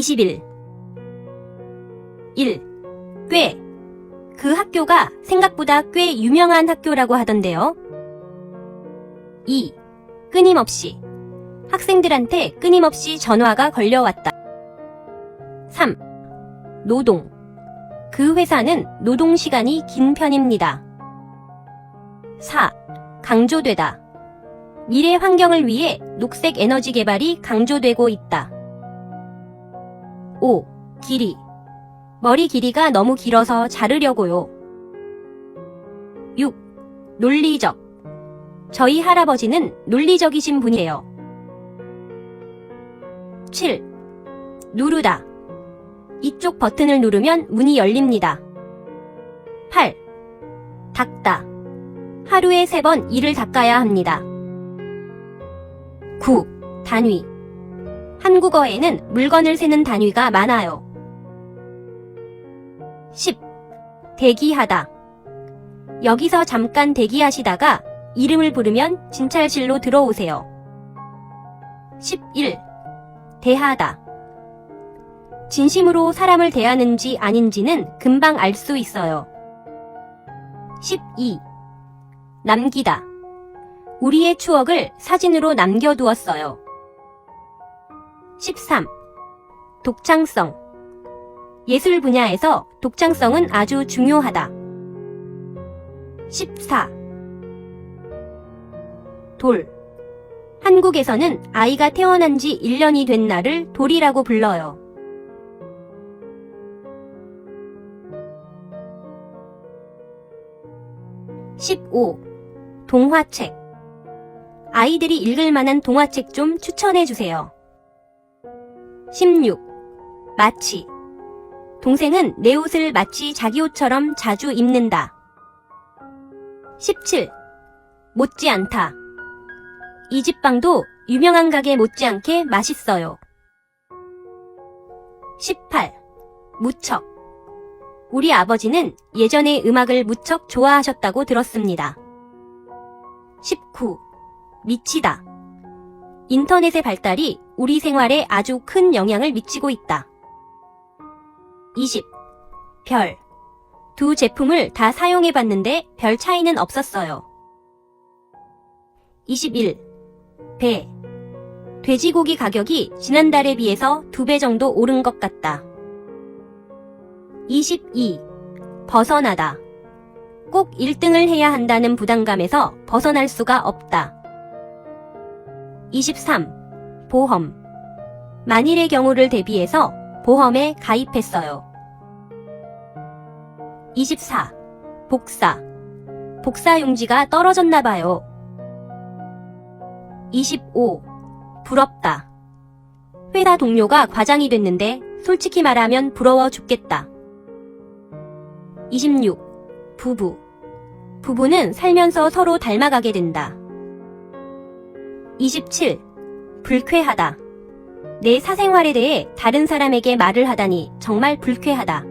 21. 1. 꽤. 그 학교가 생각보다 꽤 유명한 학교라고 하던데요. 2. 끊임없이. 학생들한테 끊임없이 전화가 걸려왔다. 3. 노동. 그 회사는 노동 시간이 긴 편입니다. 4. 강조되다. 미래 환경을 위해 녹색 에너지 개발이 강조되고 있다. 5. 길이. 머리 길이가 너무 길어서 자르려고요. 6. 논리적. 저희 할아버지는 논리적이신 분이에요. 7. 누르다. 이쪽 버튼을 누르면 문이 열립니다. 8. 닦다. 하루에 3번 이를 닦아야 합니다. 9. 단위. 한국어에는 물건을 세는 단위가 많아요. 10. 대기하다. 여기서 잠깐 대기하시다가 이름을 부르면 진찰실로 들어오세요. 11. 대하다. 진심으로 사람을 대하는지 아닌지는 금방 알 수 있어요. 12. 남기다. 우리의 추억을 사진으로 남겨두었어요. 13. 독창성. 예술 분야에서 독창성은 아주 중요하다. 14. 돌. 한국에서는 아이가 태어난 지 1년이 된 날을 돌이라고 불러요. 15. 동화책. 아이들이 읽을 만한 동화책 좀 추천해주세요. 16. 마치. 동생은 내 옷을 마치 자기 옷처럼 자주 입는다. 17. 못지않다. 이 집 빵도 유명한 가게 못지않게 맛있어요. 18. 무척. 우리 아버지는 예전에 음악을 무척 좋아하셨다고 들었습니다. 19. 미치다. 인터넷의 발달이 우리 생활에 아주 큰 영향을 미치고 있다. 20. 별. 두 제품을 다 사용해봤는데 별 차이는 없었어요. 21. 배. 돼지고기 가격이 지난달에 비해서 2배 정도 오른 것 같다. 22. 벗어나다. 꼭 1등을 해야 한다는 부담감에서 벗어날 수가 없다. 23. 보험. 만일의 경우를 대비해서 보험에 가입했어요. 24. 복사. 복사 용지가 떨어졌나봐요. 25. 부럽다. 회사 동료가 과장이 됐는데 솔직히 말하면 부러워 죽겠다. 26. 부부. 부부는 살면서 서로 닮아가게 된다. 27. 불쾌하다. 내 사생활에 대해 다른 사람에게 말을 하다니 정말 불쾌하다.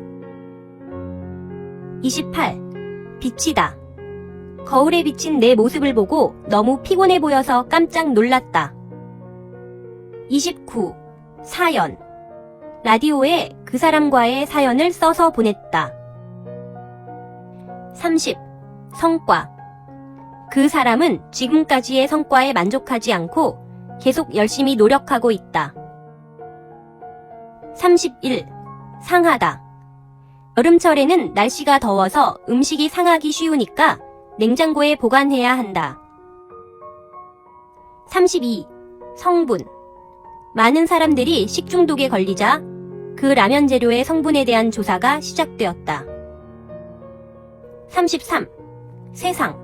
28. 비치다. 거울에 비친 내 모습을 보고 너무 피곤해 보여서 깜짝 놀랐다. 29. 사연. 라디오에 그 사람과의 사연을 써서 보냈다. 30. 성과. 그 사람은 지금까지의 성과에 만족하지 않고 계속 열심히 노력하고 있다. 31. 상하다. 여름철에는 날씨가 더워서 음식이 상하기 쉬우니까 냉장고에 보관해야 한다. 32. 성분. 많은 사람들이 식중독에 걸리자 그 라면 재료의 성분에 대한 조사가 시작되었다. 33. 세상.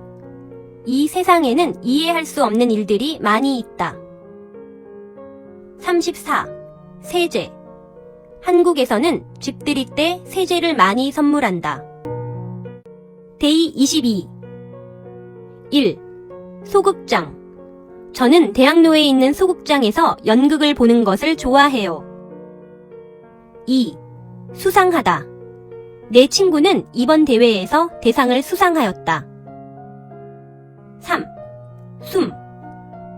이 세상에는 이해할 수 없는 일들이 많이 있다. 34. 세제. 한국에서는 집들이 때 세제를 많이 선물한다. 데이 22. 1. 소극장. 저는 대학로에 있는 소극장에서 연극을 보는 것을 좋아해요. 2. 수상하다. 내 친구는 이번 대회에서 대상을 수상하였다. 3. 숨.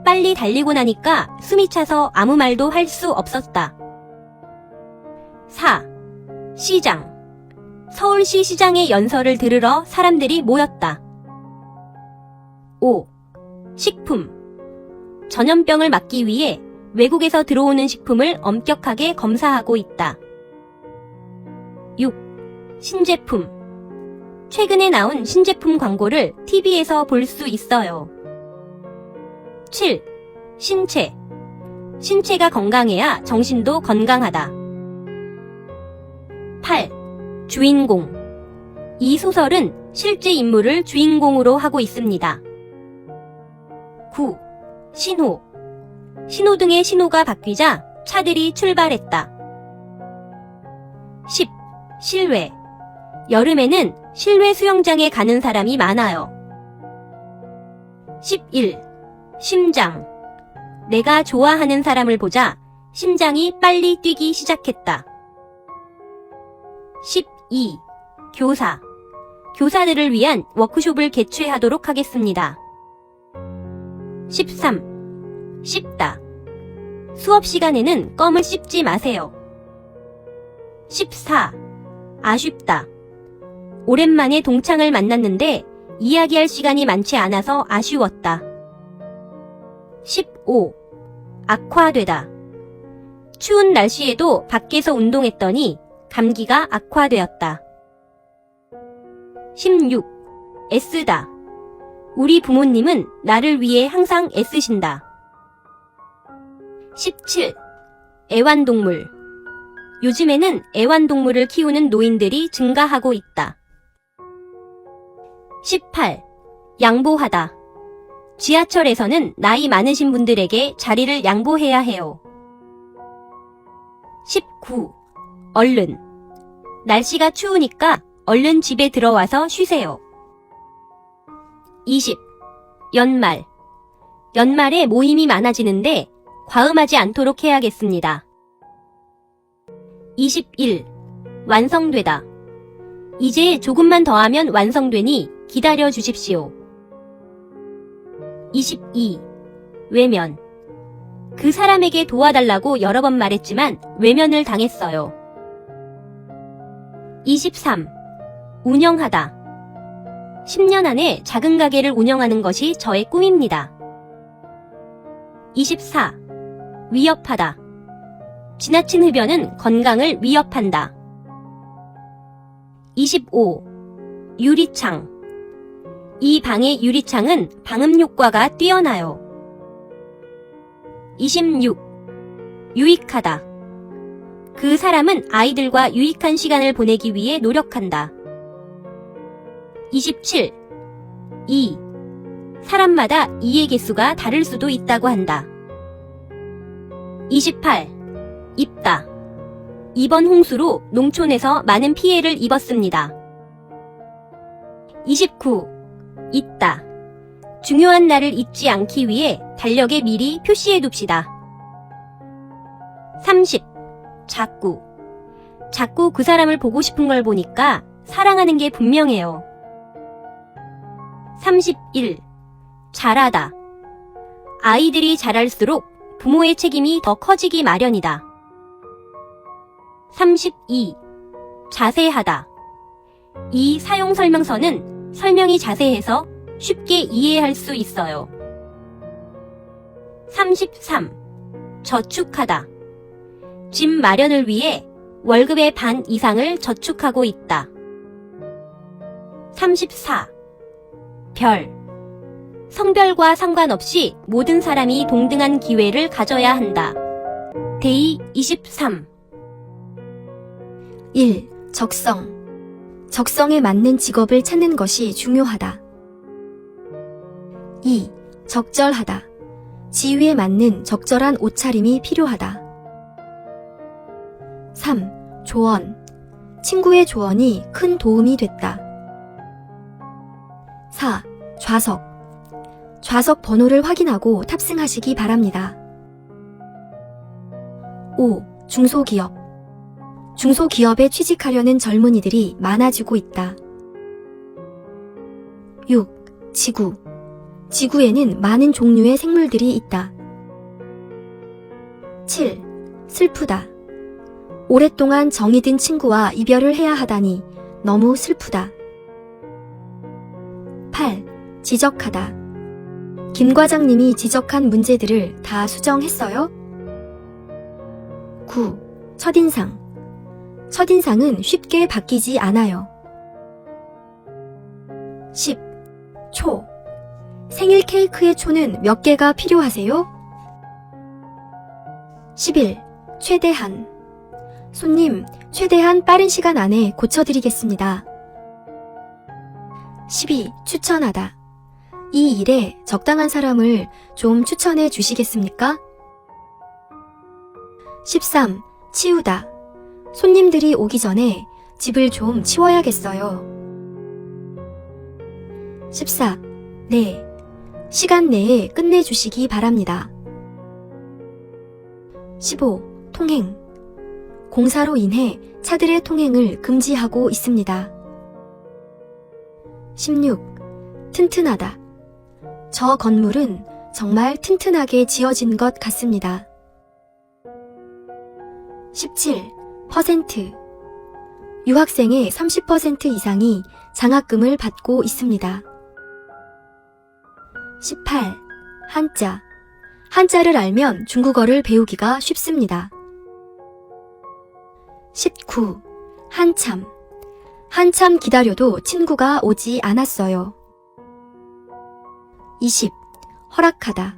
빨리 달리고 나니까 숨이 차서 아무 말도 할 수 없었다. 4. 시장. 서울시 시장의 연설을 들으러 사람들이 모였다. 5. 식품. 전염병을 막기 위해 외국에서 들어오는 식품을 엄격하게 검사하고 있다. 6. 신제품. 최근에 나온 신제품 광고를 TV에서 볼 수 있어요. 7. 신체. 신체가 건강해야 정신도 건강하다. 8. 주인공. 이 소설은 실제 인물을 주인공으로 하고 있습니다. 9. 신호. 신호등의 신호가 바뀌자 차들이 출발했다. 10. 실외. 여름에는 실외 수영장에 가는 사람이 많아요. 11. 심장. 내가 좋아하는 사람을 보자 심장이 빨리 뛰기 시작했다. 12. 교사. 교사들을 위한 워크숍을 개최하도록 하겠습니다. 13. 씹다. 수업 시간에는 껌을 씹지 마세요. 14. 아쉽다. 오랜만에 동창을 만났는데 이야기할 시간이 많지 않아서 아쉬웠다. 15. 악화되다. 추운 날씨에도 밖에서 운동했더니 감기가 악화되었다. 16. 애쓰다. 우리 부모님은 나를 위해 항상 애쓰신다. 17. 애완동물. 요즘에는 애완동물을 키우는 노인들이 증가하고 있다. 18. 양보하다. 지하철에서는 나이 많으신 분들에게 자리를 양보해야 해요. 19. 얼른. 날씨가 추우니까 얼른 집에 들어와서 쉬세요. 20. 연말. 연말에 모임이 많아지는데 과음하지 않도록 해야겠습니다. 21. 완성되다. 이제 조금만 더 하면 완성되니 기다려 주십시오. 22. 외면. 그 사람에게 도와달라고 여러 번 말했지만 외면을 당했어요. 23. 운영하다. 10년 안에 작은 가게를 운영하는 것이 저의 꿈입니다. 24. 위협하다. 지나친 흡연은 건강을 위협한다. 25. 유리창. 이 방의 유리창은 방음 효과가 뛰어나요. 26. 유익하다. 그 사람은 아이들과 유익한 시간을 보내기 위해 노력한다. 27. 사람마다 이의 개수가 다를 수도 있다고 한다. 28. 입다. 이번 홍수로 농촌에서 많은 피해를 입었습니다. 29. 잊다. 중요한 날을 잊지 않기 위해 달력에 미리 표시해둡시다. 30. 자꾸. 자꾸 그 사람을 보고 싶은 걸 보니까 사랑하는 게 분명해요. 31. 잘하다. 아이들이 잘할수록 부모의 책임이 더 커지기 마련이다. 32. 자세하다. 이 사용 설명서는 설명이 자세해서 쉽게 이해할 수 있어요. 33. 저축하다. 집 마련을 위해 월급의 반 이상을 저축하고 있다. 34. 별. 성별과 상관없이 모든 사람이 동등한 기회를 가져야 한다. 데이 23. 1. 적성. 적성에 맞는 직업을 찾는 것이 중요하다. 2. 적절하다. 지위에 맞는 적절한 옷차림이 필요하다. 3. 조언. 친구의 조언이 큰 도움이 됐다. 4. 좌석. 좌석 번호를 확인하고 탑승하시기 바랍니다. 5. 중소기업. 중소기업에 취직하려는 젊은이들이 많아지고 있다. 6. 지구. 지구에는 많은 종류의 생물들이 있다. 7. 슬프다. 오랫동안 정이 든 친구와 이별을 해야 하다니 너무 슬프다. 8. 지적하다. 김 과장님이 지적한 문제들을 다 수정했어요? 9. 첫인상. 첫인상은 쉽게 바뀌지 않아요. 10. 초. 생일 케이크의 초는 몇 개가 필요하세요? 11. 최대한. 손님, 최대한 빠른 시간 안에 고쳐드리겠습니다. 12. 추천하다. 이 일에 적당한 사람을 좀 추천해 주시겠습니까? 13. 치우다. 손님들이 오기 전에 집을 좀 치워야겠어요. 14. 네. 시간 내에 끝내주시기 바랍니다. 15. 통행. 공사로 인해 차들의 통행을 금지하고 있습니다. 16. 튼튼하다. 저 건물은 정말 튼튼하게 지어진 것 같습니다. 17. 퍼센트. 유학생의 30% 이상이 장학금을 받고 있습니다. 18. 한자. 한자를 알면 중국어를 배우기가 쉽습니다. 19. 한참. 한참 기다려도 친구가 오지 않았어요. 20. 허락하다.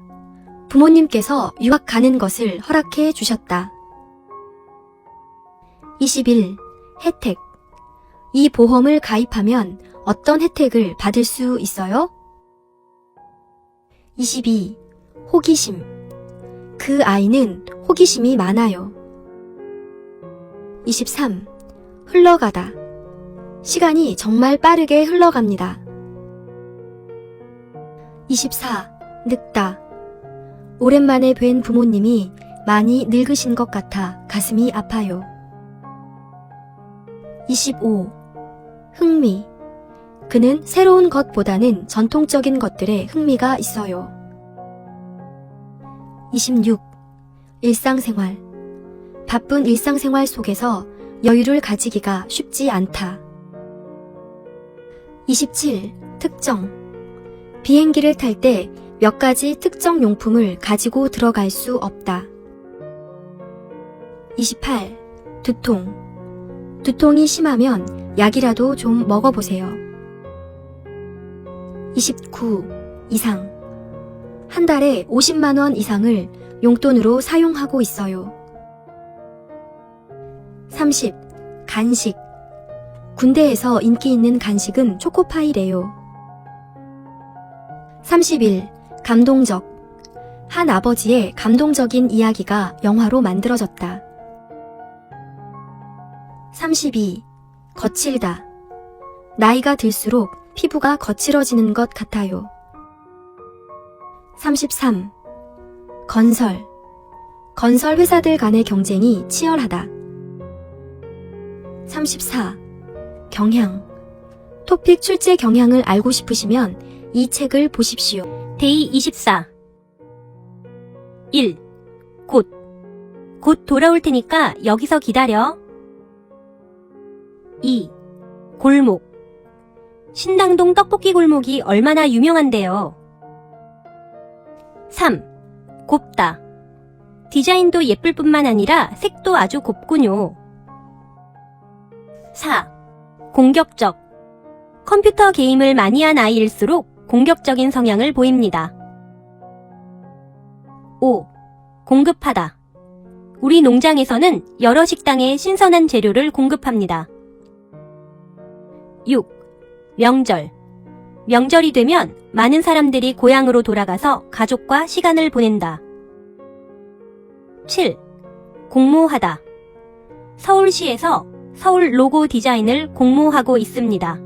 부모님께서 유학 가는 것을 허락해 주셨다. 21. 혜택. 이 보험을 가입하면 어떤 혜택을 받을 수 있어요? 22. 호기심. 그 아이는 호기심이 많아요. 23. 흘러가다. 시간이 정말 빠르게 흘러갑니다. 24. 늙다. 오랜만에 뵌 부모님이 많이 늙으신 것 같아 가슴이 아파요. 25. 흥미. 그는 새로운 것보다는 전통적인 것들에 흥미가 있어요. 26. 일상생활. 바쁜 일상생활 속에서 여유를 가지기가 쉽지 않다. 27. 특정. 비행기를 탈 때 몇 가지 특정 용품을 가지고 들어갈 수 없다. 28. 두통. 두통이 심하면 약이라도 좀 먹어보세요. 29. 이상. 한 달에 50만 원 이상을 용돈으로 사용하고 있어요. 30. 간식. 군대에서 인기 있는 간식은 초코파이래요. 31. 감동적. 한 아버지의 감동적인 이야기가 영화로 만들어졌다. 32. 거칠다. 나이가 들수록 피부가 거칠어지는 것 같아요. 33. 건설. 건설 회사들 간의 경쟁이 치열하다. 34. 경향. 토픽 출제 경향을 알고 싶으시면 이 책을 보십시오. 데이 24. 1. 곧 돌아올 테니까 여기서 기다려. 2. 골목. 신당동 떡볶이 골목이 얼마나 유명한데요. 3. 곱다. 디자인도 예쁠 뿐만 아니라 색도 아주 곱군요. 4. 공격적. 컴퓨터 게임을 많이 한 아이일수록 공격적인 성향을 보입니다. 5. 공급하다. 우리 농장에서는 여러 식당에 신선한 재료를 공급합니다. 6. 명절. 명절이 되면 많은 사람들이 고향으로 돌아가서 가족과 시간을 보낸다. 7. 공모하다. 서울시에서 서울 로고 디자인을 공모하고 있습니다.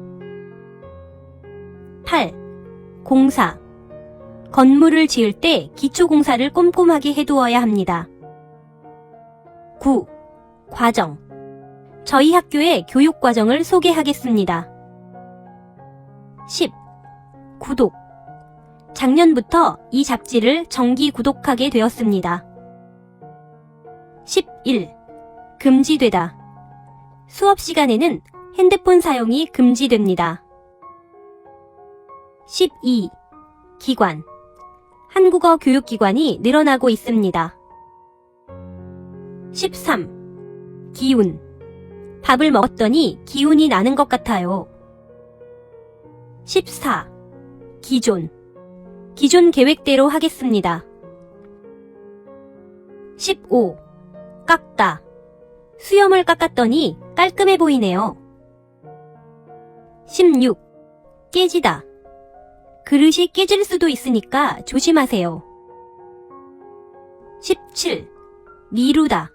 8. 공사. 건물을 지을 때 기초공사를 꼼꼼하게 해두어야 합니다. 9. 과정. 저희 학교의 교육과정을 소개하겠습니다. 10. 구독. 작년부터 이 잡지를 정기 구독하게 되었습니다. 11. 금지되다. 수업 시간에는 핸드폰 사용이 금지됩니다. 12. 기관. 한국어 교육기관이 늘어나고 있습니다. 13. 기운. 밥을 먹었더니 기운이 나는 것 같아요. 14. 기존. 기존 계획대로 하겠습니다. 15. 깎다. 수염을 깎았더니 깔끔해 보이네요. 16. 깨지다. 그릇이 깨질 수도 있으니까 조심하세요. 17. 미루다.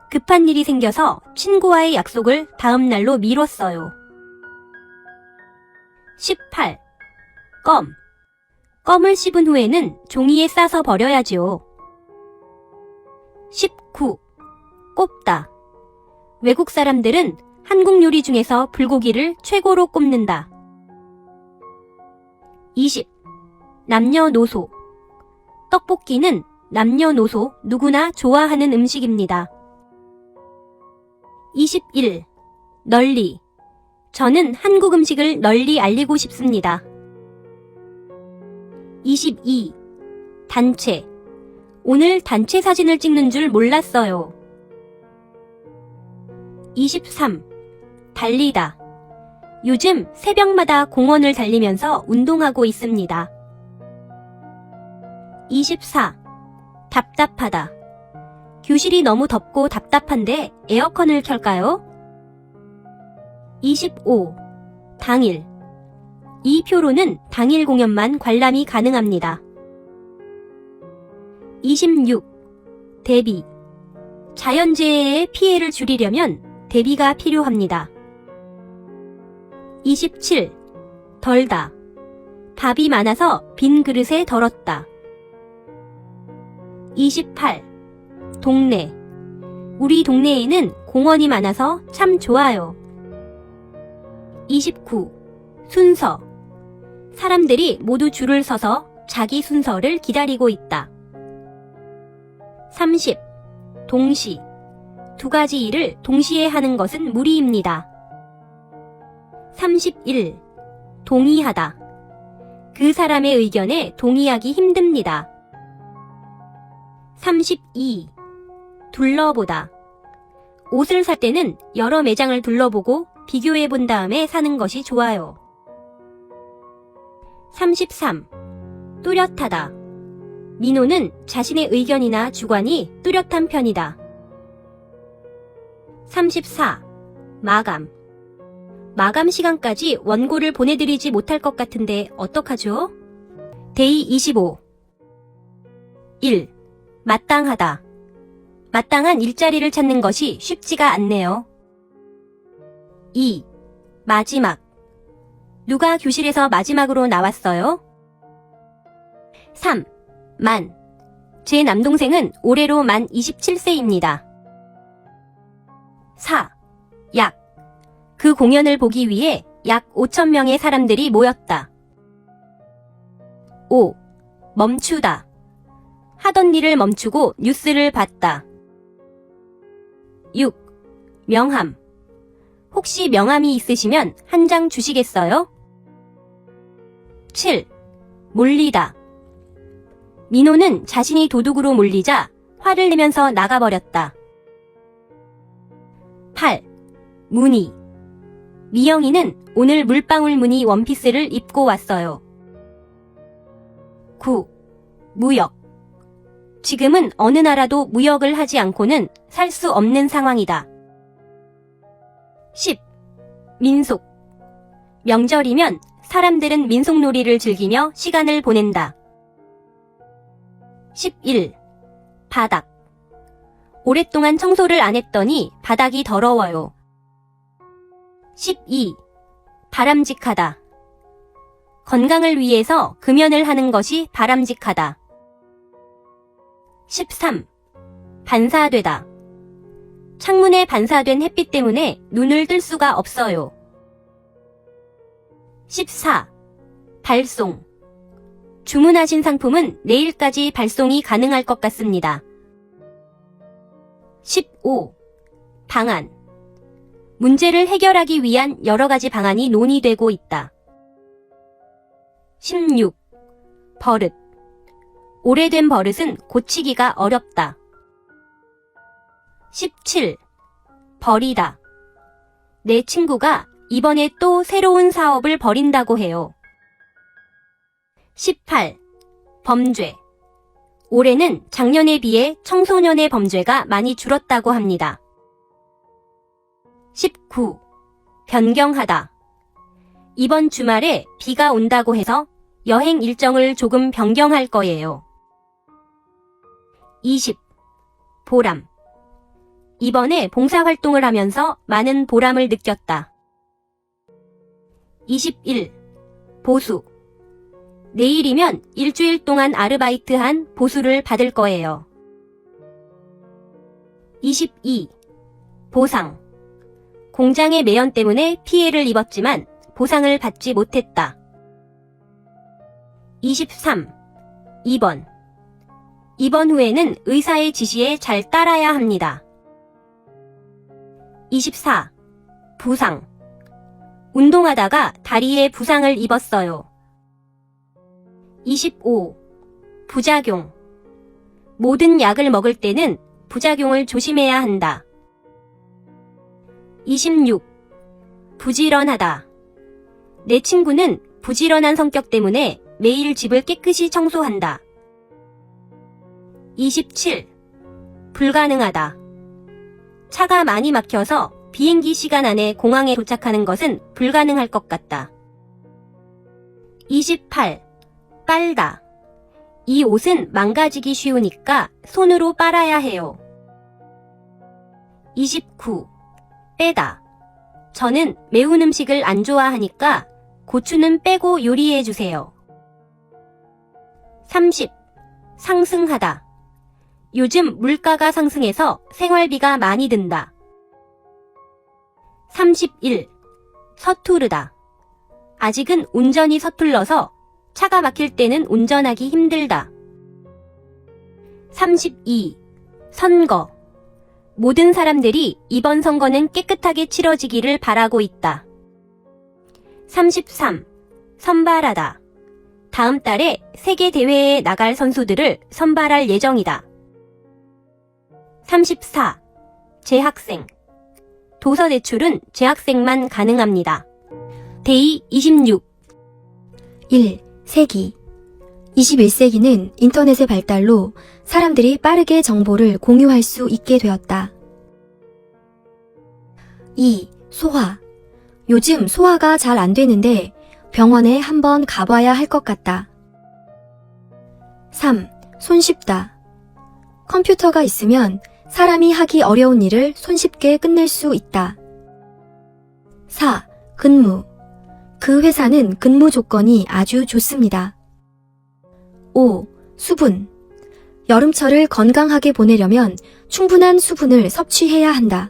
급한 일이 생겨서 친구와의 약속을 다음 날로 미뤘어요. 18. 껌. 껌을 씹은 후에는 종이에 싸서 버려야죠. 19. 꼽다. 외국 사람들은 한국 요리 중에서 불고기를 최고로 꼽는다. 20. 남녀노소. 떡볶이는 남녀노소 누구나 좋아하는 음식입니다. 21. 널리. 저는 한국 음식을 널리 알리고 싶습니다. 22. 단체. 오늘 단체 사진을 찍는 줄 몰랐어요. 23. 달리다. 요즘 새벽마다 공원을 달리면서 운동하고 있습니다. 24. 답답하다. 교실이 너무 덥고 답답한데 에어컨을 켤까요? 25. 당일. 이 표로는 당일 공연만 관람이 가능합니다. 26. 대비. 자연재해의 피해를 줄이려면 대비가 필요합니다. 27. 덜다. 밥이 많아서 빈 그릇에 덜었다. 28. 동네. 우리 동네에는 공원이 많아서 참 좋아요. 29. 순서. 사람들이 모두 줄을 서서 자기 순서를 기다리고 있다. 30. 동시. 두 가지 일을 동시에 하는 것은 무리입니다. 31. 동의하다. 그 사람의 의견에 동의하기 힘듭니다. 32. 둘러보다. 옷을 살 때는 여러 매장을 둘러보고 비교해 본 다음에 사는 것이 좋아요. 33. 뚜렷하다. 민호는 자신의 의견이나 주관이 뚜렷한 편이다. 34. 마감. 마감 시간까지 원고를 보내드리지 못할 것 같은데 어떡하죠? 데이 25. 1. 마땅하다. 마땅한 일자리를 찾는 것이 쉽지가 않네요. 2. 마지막. 누가 교실에서 마지막으로 나왔어요? 3. 만. 제 남동생은 올해로 만 27세입니다. 4. 약. 그 공연을 보기 위해 약 5,000명의 사람들이 모였다. 5. 멈추다. 하던 일을 멈추고 뉴스를 봤다. 6. 명함. 혹시 명함이 있으시면 한 장 주시겠어요? 7. 몰리다. 민호는 자신이 도둑으로 몰리자 화를 내면서 나가버렸다. 8. 무늬. 미영이는 오늘 물방울 무늬 원피스를 입고 왔어요. 9. 무역. 지금은 어느 나라도 무역을 하지 않고는 살 수 없는 상황이다. 10. 민속. 명절이면 사람들은 민속놀이를 즐기며 시간을 보낸다. 11. 바닥. 오랫동안 청소를 안 했더니 바닥이 더러워요. 12. 바람직하다. 건강을 위해서 금연을 하는 것이 바람직하다. 13. 반사되다. 창문에 반사된 햇빛 때문에 눈을 뜰 수가 없어요. 14. 발송. 주문하신 상품은 내일까지 발송이 가능할 것 같습니다. 15. 방안. 문제를 해결하기 위한 여러 가지 방안이 논의되고 있다. 16. 버릇. 오래된 버릇은 고치기가 어렵다. 17. 버리다. 내 친구가 이번에 또 새로운 사업을 벌인다고 해요. 18. 범죄. 올해는 작년에 비해 청소년의 범죄가 많이 줄었다고 합니다. 19. 변경하다. 이번 주말에 비가 온다고 해서 여행 일정을 조금 변경할 거예요. 20. 보람. 이번에 봉사활동을 하면서 많은 보람을 느꼈다. 21. 보수. 내일이면 일주일 동안 아르바이트한 보수를 받을 거예요. 22. 보상. 공장의 매연 때문에 피해를 입었지만 보상을 받지 못했다. 23. 입원. 입원 후에는 의사의 지시에 잘 따라야 합니다. 24. 부상. 운동하다가 다리에 부상을 입었어요. 25. 부작용. 모든 약을 먹을 때는 부작용을 조심해야 한다. 26. 부지런하다. 내 친구는 부지런한 성격 때문에 매일 집을 깨끗이 청소한다. 27. 불가능하다. 차가 많이 막혀서 비행기 시간 안에 공항에 도착하는 것은 불가능할 것 같다. 28. 빨다. 이 옷은 망가지기 쉬우니까 손으로 빨아야 해요. 29. 빼다. 저는 매운 음식을 안 좋아하니까 고추는 빼고 요리해 주세요. 30. 상승하다. 요즘 물가가 상승해서 생활비가 많이 든다. 31. 서투르다. 아직은 운전이 서툴러서 차가 막힐 때는 운전하기 힘들다. 32. 선거. 모든 사람들이 이번 선거는 깨끗하게 치러지기를 바라고 있다. 33. 선발하다. 다음 달에 세계 대회에 나갈 선수들을 선발할 예정이다. 34. 재학생. 도서 대출은 재학생만 가능합니다. 데이 26. 1. 세기. 21세기는 인터넷의 발달로 사람들이 빠르게 정보를 공유할 수 있게 되었다. 2. 소화. 요즘 소화가 잘 안 되는데 병원에 한번 가봐야 할 것 같다. 3. 손쉽다. 컴퓨터가 있으면 사람이 하기 어려운 일을 손쉽게 끝낼 수 있다. 4. 근무. 그 회사는 근무 조건이 아주 좋습니다. 5. 수분. 여름철을 건강하게 보내려면 충분한 수분을 섭취해야 한다.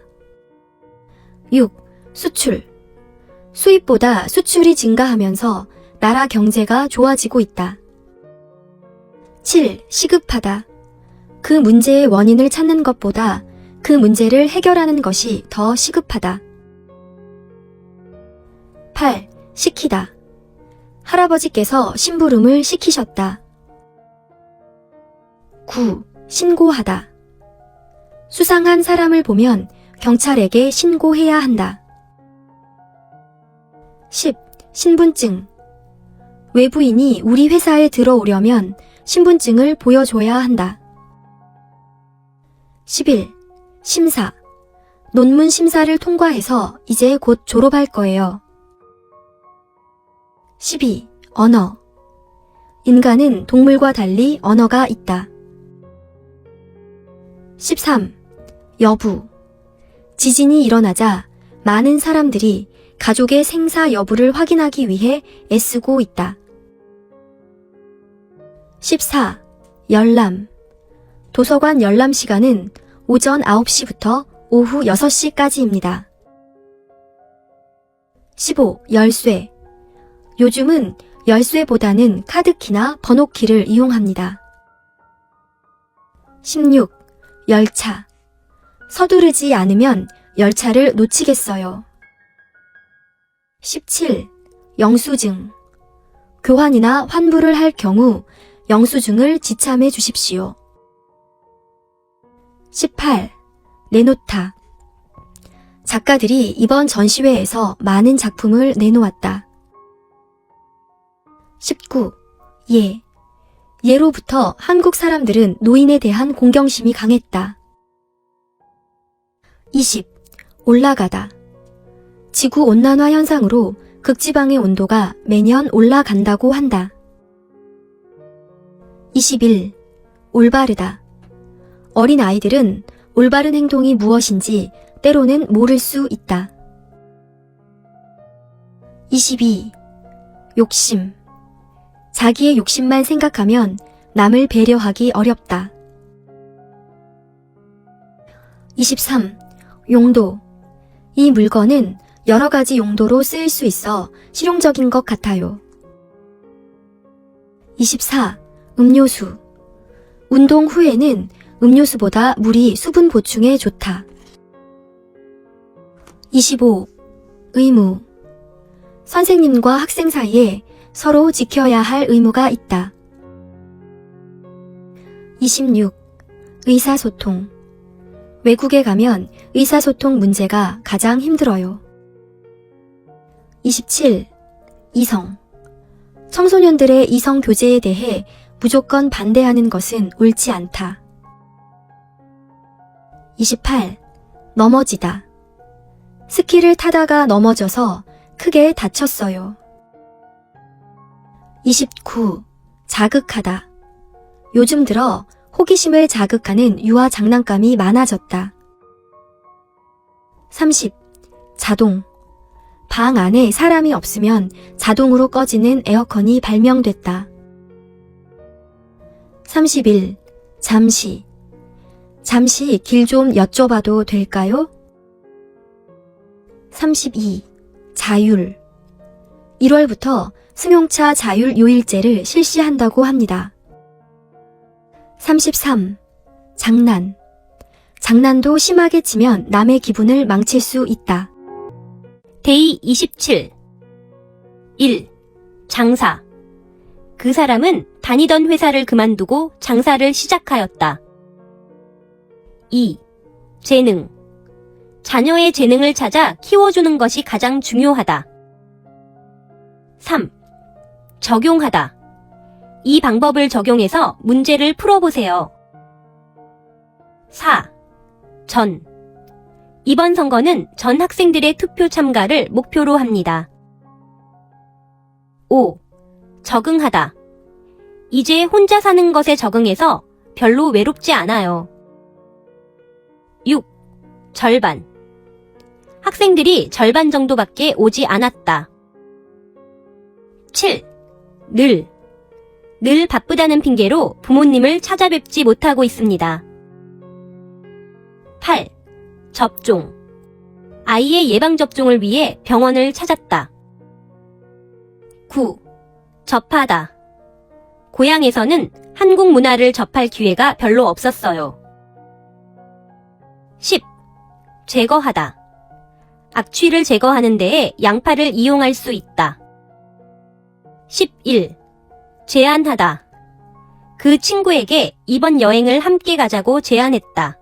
6. 수출. 수입보다 수출이 증가하면서 나라 경제가 좋아지고 있다. 7. 시급하다. 그 문제의 원인을 찾는 것보다 그 문제를 해결하는 것이 더 시급하다. 8. 시키다. 할아버지께서 심부름을 시키셨다. 9. 신고하다. 수상한 사람을 보면 경찰에게 신고해야 한다. 10. 신분증. 외부인이 우리 회사에 들어오려면 신분증을 보여줘야 한다. 11. 심사. 논문 심사를 통과해서 이제 곧 졸업할 거예요. 12. 언어. 인간은 동물과 달리 언어가 있다. 13. 여부. 지진이 일어나자 많은 사람들이 가족의 생사 여부를 확인하기 위해 애쓰고 있다. 14. 열람. 도서관 열람 시간은 오전 9시부터 오후 6시까지입니다. 15. 열쇠. 요즘은 열쇠보다는 카드키나 번호키를 이용합니다. 16. 열차. 서두르지 않으면 열차를 놓치겠어요. 17. 영수증. 교환이나 환불을 할 경우 영수증을 지참해 주십시오. 18. 내놓다. 작가들이 이번 전시회에서 많은 작품을 내놓았다. 19. 예. 예로부터 한국 사람들은 노인에 대한 공경심이 강했다. 20. 올라가다. 지구온난화 현상으로 극지방의 온도가 매년 올라간다고 한다. 21. 올바르다. 어린 아이들은 올바른 행동이 무엇인지 때로는 모를 수 있다. 22. 욕심. 자기의 욕심만 생각하면 남을 배려하기 어렵다. 23. 용도. 이 물건은 여러 가지 용도로 쓰일 수 있어 실용적인 것 같아요. 24. 음료수. 운동 후에는 음료수보다 물이 수분 보충에 좋다. 25. 의무. 선생님과 학생 사이에 서로 지켜야 할 의무가 있다. 26. 의사소통. 외국에 가면 의사소통 문제가 가장 힘들어요. 27. 이성. 청소년들의 이성 교제에 대해 무조건 반대하는 것은 옳지 않다. 28. 넘어지다. 스키를 타다가 넘어져서 크게 다쳤어요. 29. 자극하다. 요즘 들어 호기심을 자극하는 유아 장난감이 많아졌다. 30. 자동. 방 안에 사람이 없으면 자동으로 꺼지는 에어컨이 발명됐다. 31. 잠시. 잠시 길 좀 여쭤봐도 될까요? 32. 자율. 1월부터 승용차 자율 요일제를 실시한다고 합니다. 33. 장난. 장난도 심하게 치면 남의 기분을 망칠 수 있다. 데이 27. 1. 장사. 그 사람은 다니던 회사를 그만두고 장사를 시작하였다. 2. 재능. 자녀의 재능을 찾아 키워주는 것이 가장 중요하다. 3. 적용하다. 이 방법을 적용해서 문제를 풀어보세요. 4. 전. 이번 선거는 전 학생들의 투표 참가를 목표로 합니다. 5. 적응하다. 이제 혼자 사는 것에 적응해서 별로 외롭지 않아요. 6. 절반. 학생들이 절반 정도밖에 오지 않았다. 7. 늘 바쁘다는 핑계로 부모님을 찾아뵙지 못하고 있습니다. 8. 접종. 아이의 예방접종을 위해 병원을 찾았다. 9. 접하다. 고향에서는 한국 문화를 접할 기회가 별로 없었어요. 10. 제거하다. 악취를 제거하는 데에 양파를 이용할 수 있다. 11. 제안하다. 그 친구에게 이번 여행을 함께 가자고 제안했다.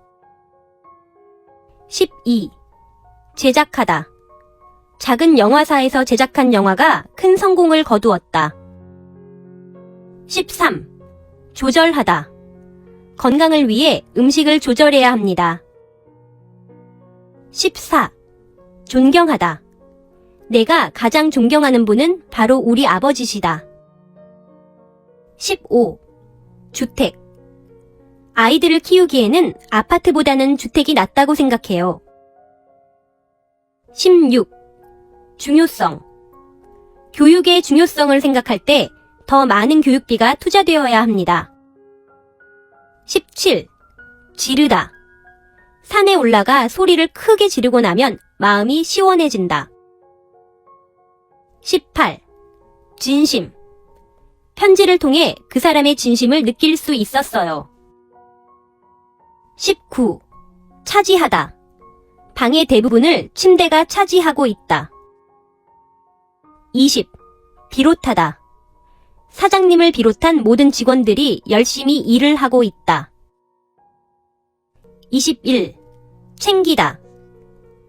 12. 제작하다. 작은 영화사에서 제작한 영화가 큰 성공을 거두었다. 13. 조절하다. 건강을 위해 음식을 조절해야 합니다. 14. 존경하다. 내가 가장 존경하는 분은 바로 우리 아버지시다. 15. 주택. 아이들을 키우기에는 아파트보다는 주택이 낫다고 생각해요. 16. 중요성. 교육의 중요성을 생각할 때 더 많은 교육비가 투자되어야 합니다. 17. 지르다. 산에 올라가 소리를 크게 지르고 나면 마음이 시원해진다. 18. 진심. 편지를 통해 그 사람의 진심을 느낄 수 있었어요. 19. 차지하다. 방의 대부분을 침대가 차지하고 있다. 20. 비롯하다. 사장님을 비롯한 모든 직원들이 열심히 일을 하고 있다. 21. 챙기다.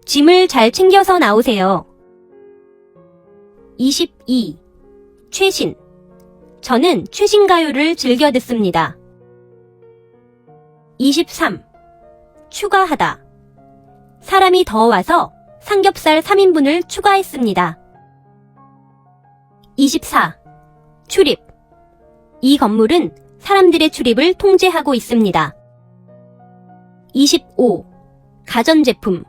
짐을 잘 챙겨서 나오세요. 22. 최신. 저는 최신 가요를 즐겨 듣습니다. 23. 추가하다. 사람이 더 와서 삼겹살 3인분을 추가했습니다. 24. 출입. 이 건물은 사람들의 출입을 통제하고 있습니다. 25. 가전제품.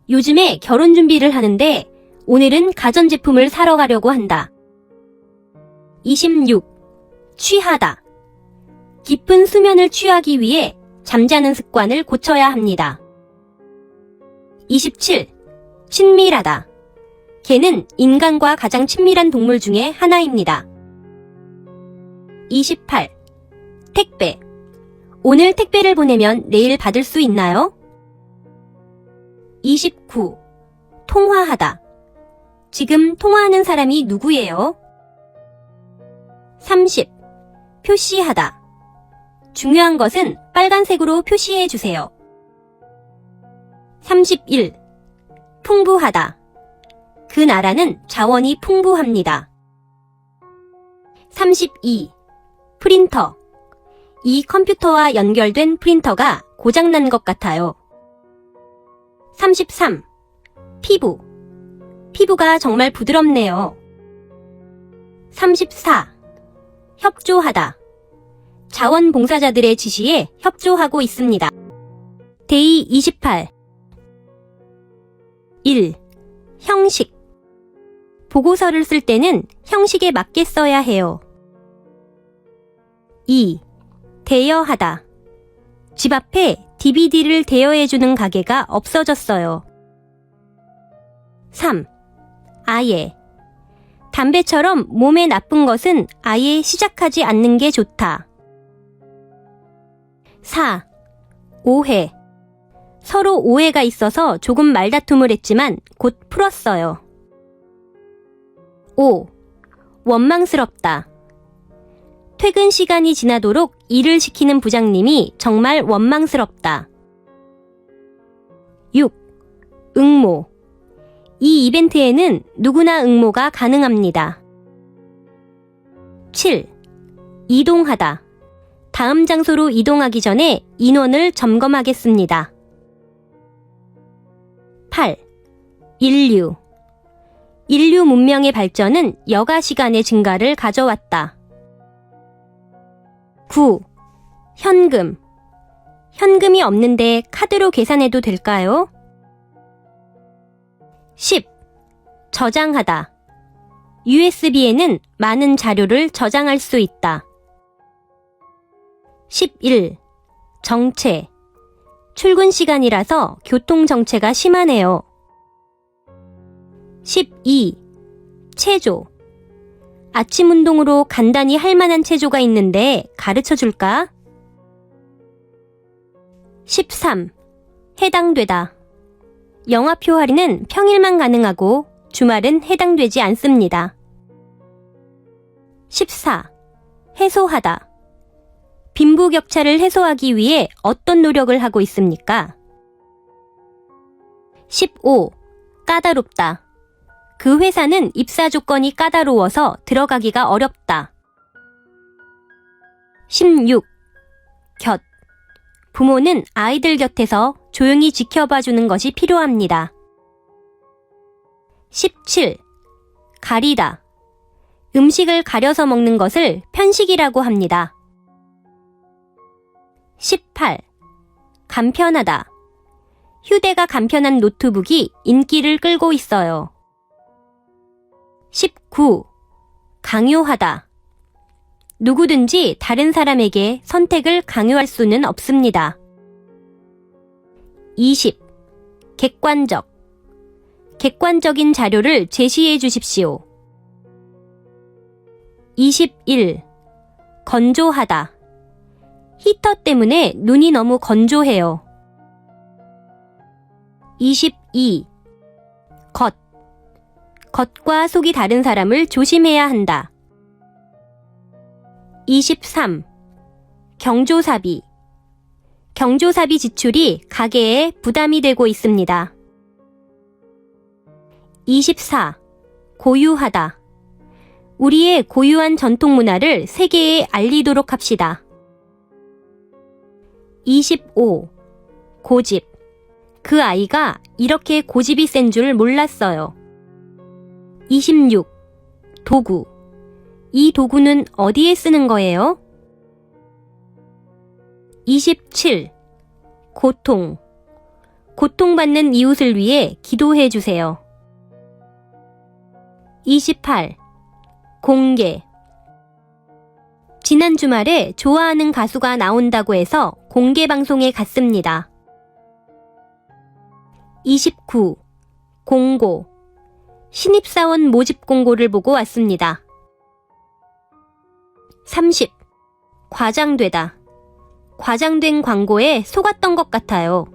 요즘에 결혼 준비를 하는데 오늘은 가전제품을 사러 가려고 한다. 26. 취하다. 깊은 수면을 취하기 위해 잠자는 습관을 고쳐야 합니다. 27. 친밀하다. 개는 인간과 가장 친밀한 동물 중에 하나입니다. 28. 택배. 오늘 택배를 보내면 내일 받을 수 있나요? 29. 통화하다. 지금 통화하는 사람이 누구예요? 30. 표시하다. 중요한 것은 빨간색으로 표시해 주세요. 31. 풍부하다. 그 나라는 자원이 풍부합니다. 32. 프린터. 이 컴퓨터와 연결된 프린터가 고장난 것 같아요. 33. 피부. 피부가 정말 부드럽네요. 34. 협조하다. 자원봉사자들의 지시에 협조하고 있습니다. 데이 28. 1. 형식. 보고서를 쓸 때는 형식에 맞게 써야 해요. 2. 대여하다. 집 앞에 DVD를 대여해주는 가게가 없어졌어요. 3. 아예. 담배처럼 몸에 나쁜 것은 아예 시작하지 않는 게 좋다. 4. 오해. 서로 오해가 있어서 조금 말다툼을 했지만 곧 풀었어요. 5. 원망스럽다. 퇴근 시간이 지나도록 일을 시키는 부장님이 정말 원망스럽다. 6. 응모. 이 이벤트에는 누구나 응모가 가능합니다. 7. 이동하다. 다음 장소로 이동하기 전에 인원을 점검하겠습니다. 8. 인류. 인류 문명의 발전은 여가 시간의 증가를 가져왔다. 9. 현금. 현금이 없는데 카드로 계산해도 될까요? 10. 저장하다. USB에는 많은 자료를 저장할 수 있다. 11. 정체. 출근 시간이라서 교통 정체가 심하네요. 12. 체조. 아침 운동으로 간단히 할 만한 체조가 있는데 가르쳐 줄까? 13. 해당되다. 영화표 할인은 평일만 가능하고 주말은 해당되지 않습니다. 14. 해소하다. 빈부격차를 해소하기 위해 어떤 노력을 하고 있습니까? 15. 까다롭다. 그 회사는 입사 조건이 까다로워서 들어가기가 어렵다. 16. 곁. 부모는 아이들 곁에서 조용히 지켜봐주는 것이 필요합니다. 17. 가리다. 음식을 가려서 먹는 것을 편식이라고 합니다. 18. 간편하다. 휴대가 간편한 노트북이 인기를 끌고 있어요. 19. 강요하다. 누구든지 다른 사람에게 선택을 강요할 수는 없습니다. 20. 객관적. 객관적인 자료를 제시해 주십시오. 21. 건조하다. 히터 때문에 눈이 너무 건조해요. 22. 겉. 겉과 속이 다른 사람을 조심해야 한다. 23. 경조사비. 경조사비 지출이 가계에 부담이 되고 있습니다. 24. 고유하다. 우리의 고유한 전통 문화를 세계에 알리도록 합시다. 25. 고집. 그 아이가 이렇게 고집이 센 줄 몰랐어요. 26. 도구. 이 도구는 어디에 쓰는 거예요? 27. 고통. 고통받는 이웃을 위해 기도해 주세요. 28. 공개. 지난 주말에 좋아하는 가수가 나온다고 해서 공개 방송에 갔습니다. 29. 공고. 신입사원 모집 공고를 보고 왔습니다. 30. 과장되다. 과장된 광고에 속았던 것 같아요.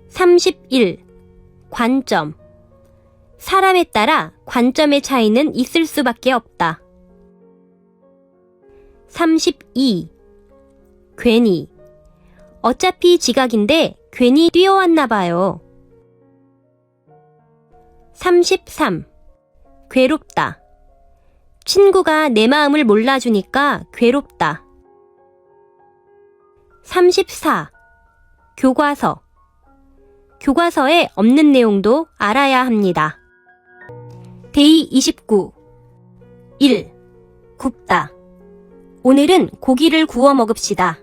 31. 관점. 사람에 따라 관점의 차이는 있을 수밖에 없다. 32. 괜히. 어차피 지각인데 괜히 뛰어왔나 봐요. 33. 괴롭다. 친구가 내 마음을 몰라주니까 괴롭다. 34. 교과서. 교과서에 없는 내용도 알아야 합니다. 데이 29. 1. 굽다. 오늘은 고기를 구워 먹읍시다.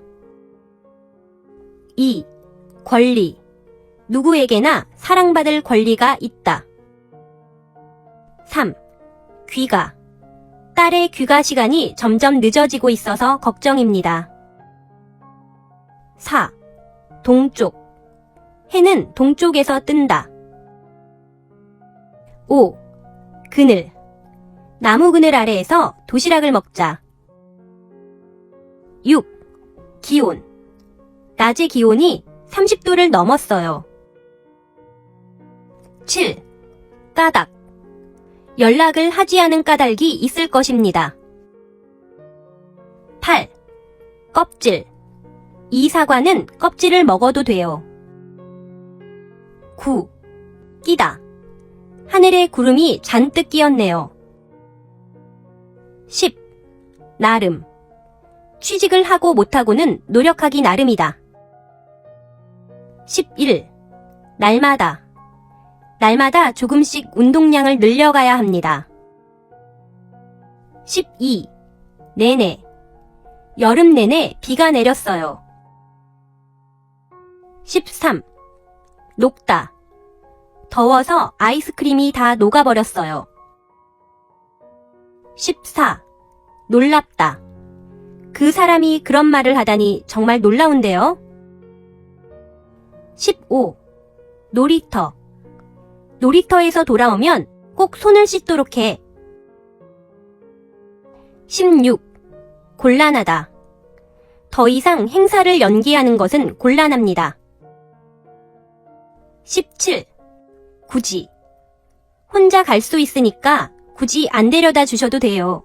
2. 권리. 누구에게나 사랑받을 권리가 있다. 3. 귀가. 딸의 귀가 시간이 점점 늦어지고 있어서 걱정입니다. 4. 동쪽. 해는 동쪽에서 뜬다. 5. 그늘. 나무 그늘 아래에서 도시락을 먹자. 6. 기온. 낮의 기온이 30도를 넘었어요. 7. 까닭. 연락을 하지 않은 까닭이 있을 것입니다. 8. 껍질. 이 사과는 껍질을 먹어도 돼요. 9. 끼다. 하늘에 구름이 잔뜩 끼었네요. 10. 나름. 취직을 하고 못하고는 노력하기 나름이다. 11. 날마다. 날마다 조금씩 운동량을 늘려가야 합니다. 12. 내내. 여름 내내 비가 내렸어요. 13. 녹다. 더워서 아이스크림이 다 녹아버렸어요. 14. 놀랍다. 그 사람이 그런 말을 하다니 정말 놀라운데요. 15. 놀이터. 놀이터에서 돌아오면 꼭 손을 씻도록 해. 16. 곤란하다. 더 이상 행사를 연기하는 것은 곤란합니다. 17. 굳이. 혼자 갈 수 있으니까 굳이 안 데려다 주셔도 돼요.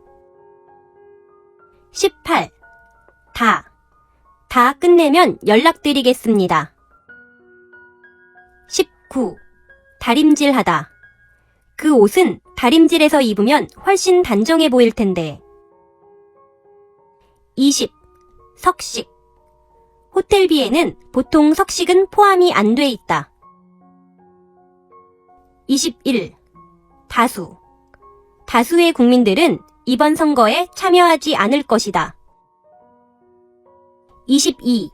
18. 다 끝내면 연락드리겠습니다. 19. 다림질하다. 그 옷은 다림질해서 입으면 훨씬 단정해 보일 텐데. 20. 석식. 호텔비에는 보통 석식은 포함이 안 돼 있다. 21. 다수. 다수의 국민들은 이번 선거에 참여하지 않을 것이다. 22.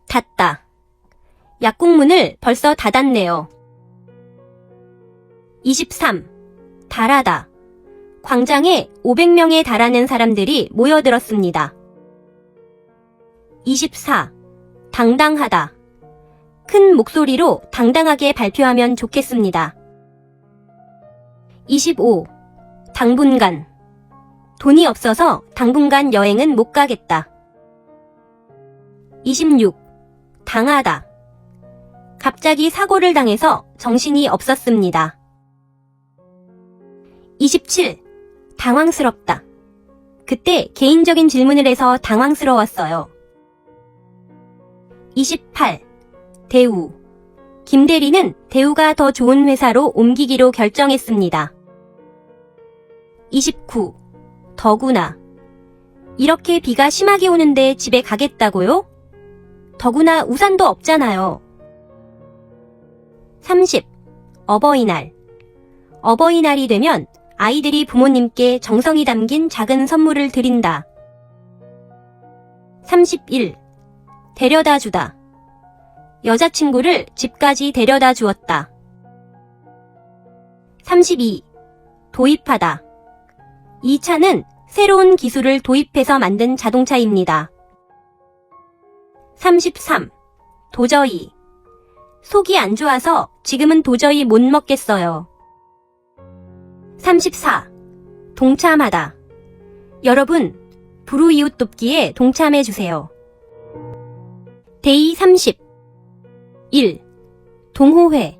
닫다. 약국문을 벌써 닫았네요. 23. 달하다. 광장에 500명에 달하는 사람들이 모여들었습니다. 24. 당당하다. 큰 목소리로 당당하게 발표하면 좋겠습니다. 25. 당분간. 돈이 없어서 당분간 여행은 못 가겠다. 26. 당하다. 갑자기 사고를 당해서 정신이 없었습니다. 27. 당황스럽다. 그때 개인적인 질문을 해서 당황스러웠어요. 28. 대우. 김 대리는 대우가 더 좋은 회사로 옮기기로 결정했습니다. 29. 더구나. 이렇게 비가 심하게 오는데 집에 가겠다고요? 더구나 우산도 없잖아요. 30. 어버이날. 어버이날이 되면 아이들이 부모님께 정성이 담긴 작은 선물을 드린다. 31. 데려다 주다. 여자친구를 집까지 데려다 주었다. 32. 도입하다. 이 차는 새로운 기술을 도입해서 만든 자동차입니다. 33. 도저히. 속이 안 좋아서 지금은 도저히 못 먹겠어요. 34. 동참하다. 여러분, 불우이웃 돕기에 동참해주세요. 데이 30. 1. 동호회.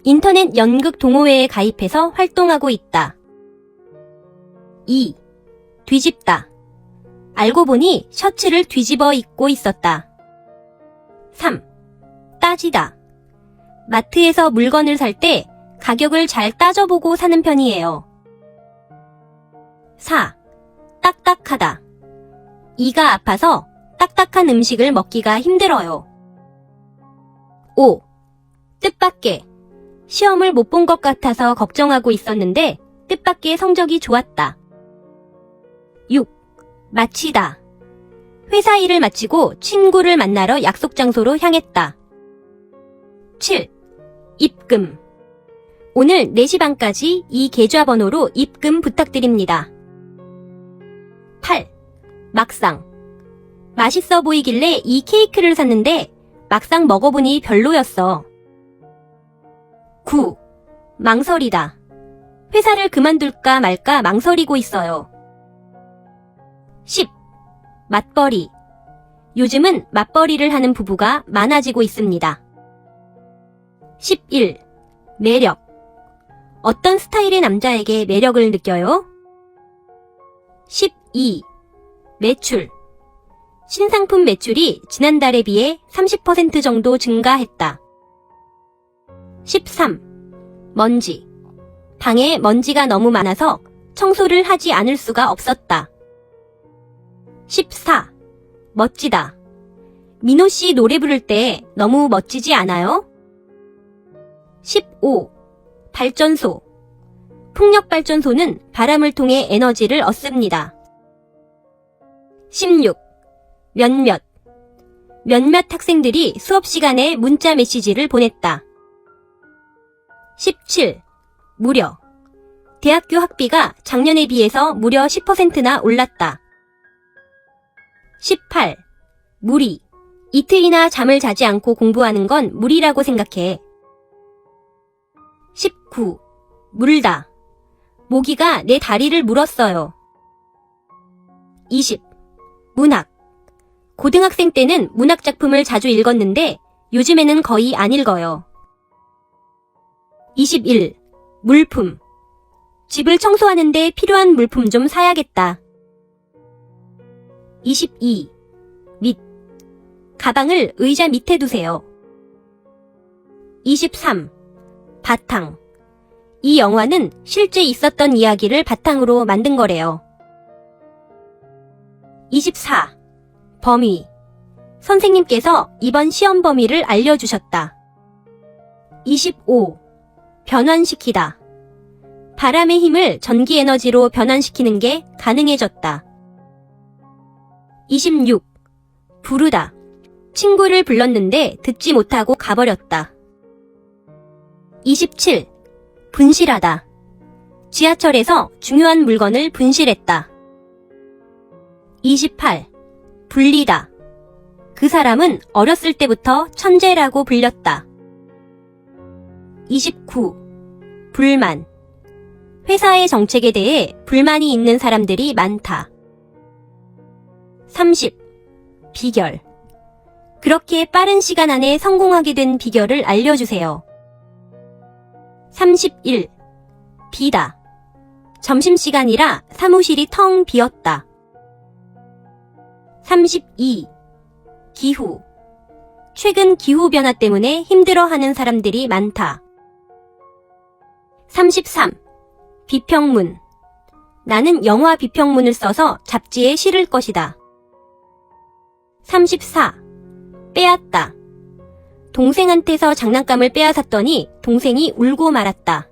인터넷 연극 동호회에 가입해서 활동하고 있다. 2. 뒤집다. 알고 보니 셔츠를 뒤집어 입고 있었다. 3. 따지다. 마트에서 물건을 살 때 가격을 잘 따져보고 사는 편이에요. 4. 딱딱하다. 이가 아파서 딱딱한 음식을 먹기가 힘들어요. 5. 뜻밖의. 시험을 못 본 것 같아서 걱정하고 있었는데 뜻밖의 성적이 좋았다. 6. 마치다. 회사 일을 마치고 친구를 만나러 약속 장소로 향했다. 7. 입금. 오늘 4시 반까지 이 계좌번호로 입금 부탁드립니다. 8. 막상. 맛있어 보이길래 이 케이크를 샀는데 막상 먹어보니 별로였어. 9. 망설이다. 회사를 그만둘까 말까 망설이고 있어요. 10. 맞벌이. 요즘은 맞벌이를 하는 부부가 많아지고 있습니다. 11. 매력. 어떤 스타일의 남자에게 매력을 느껴요? 12. 매출. 신상품 매출이 지난달에 비해 30% 정도 증가했다. 13. 먼지. 방에 먼지가 너무 많아서 청소를 하지 않을 수가 없었다. 14. 멋지다. 민호 씨 노래 부를 때 너무 멋지지 않아요? 15. 발전소. 풍력발전소는 바람을 통해 에너지를 얻습니다. 16. 몇몇. 몇몇 학생들이 수업 시간에 문자 메시지를 보냈다. 17. 무려. 대학교 학비가 작년에 비해서 무려 10%나 올랐다. 18. 무리. 이틀이나 잠을 자지 않고 공부하는 건 무리라고 생각해. 19. 물다. 모기가 내 다리를 물었어요. 20. 문학. 고등학생 때는 문학 작품을 자주 읽었는데 요즘에는 거의 안 읽어요. 21. 물품. 집을 청소하는데 필요한 물품 좀 사야겠다. 22. 밑. 가방을 의자 밑에 두세요. 23. 바탕. 이 영화는 실제 있었던 이야기를 바탕으로 만든 거래요. 24. 범위. 선생님께서 이번 시험 범위를 알려주셨다. 25. 변환시키다. 바람의 힘을 전기 에너지로 변환시키는 게 가능해졌다. 26. 부르다. 친구를 불렀는데 듣지 못하고 가버렸다. 27. 분실하다. 지하철에서 중요한 물건을 분실했다. 28. 불리다. 그 사람은 어렸을 때부터 천재라고 불렸다. 29. 불만. 회사의 정책에 대해 불만이 있는 사람들이 많다. 30. 비결. 그렇게 빠른 시간 안에 성공하게 된 비결을 알려주세요. 31. 비다. 점심시간이라 사무실이 텅 비었다. 32. 기후. 최근 기후변화 때문에 힘들어하는 사람들이 많다. 33. 비평문. 나는 영화 비평문을 써서 잡지에 실을 것이다. 34. 빼앗다. 동생한테서 장난감을 빼앗았더니 동생이 울고 말았다.